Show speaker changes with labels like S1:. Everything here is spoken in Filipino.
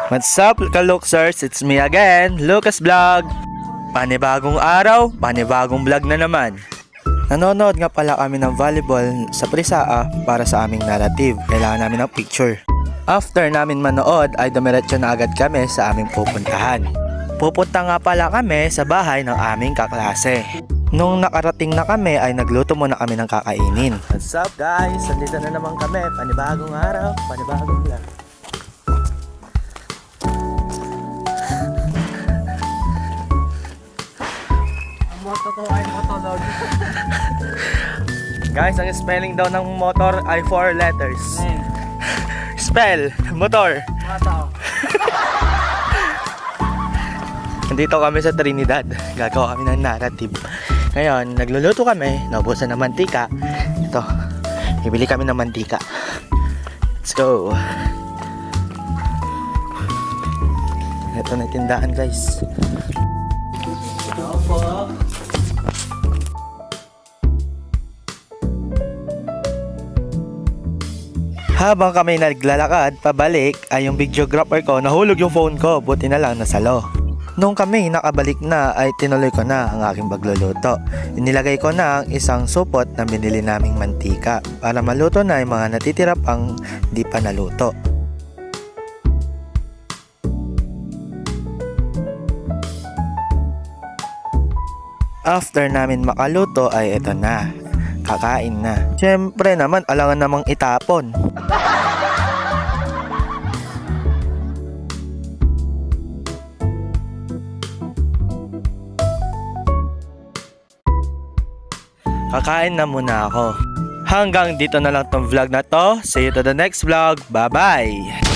S1: What's up, Kaluksers? It's me again, Lucas Vlog. Panibagong araw, panibagong vlog na naman. Nanonood nga pala kami ng volleyball sa Prisaa para sa aming narrative. Kailangan namin ng picture. After namin manood ay dumiretso na agad kami sa aming pupuntahan. Pupunta nga pala kami sa bahay ng aming kaklase. Nung nakarating na kami ay nagluto muna kami ng kakainin. What's up guys? Nandito na naman kami. Panibagong araw, panibagong vlog. Guys, ang spelling daw ng motor ay 4 letters. Spell, motor. Nandito kami sa Trinidad. Gagawa kami ng narrative. Ngayon, nagluluto kami. Naubusan ng mantika. Ito, bibili kami ng mantika. Let's go. Ito na yung tindahan guys. Opo. Habang kami naglalakad pabalik ay yung videographer ko nahulog yung phone ko, buti na lang nasalo. Nung kami nakabalik na ay tinuloy ko na ang aking pagluluto. Inilagay ko na ang isang supot na binili naming mantika para maluto na yung mga natitira pang di pa naluto. After namin makaluto ay eto na. Kakain na. Siyempre naman, alangan namang itapon. Kakain na muna ako. Hanggang dito na lang tong vlog na to. See you to the next vlog. Bye-bye!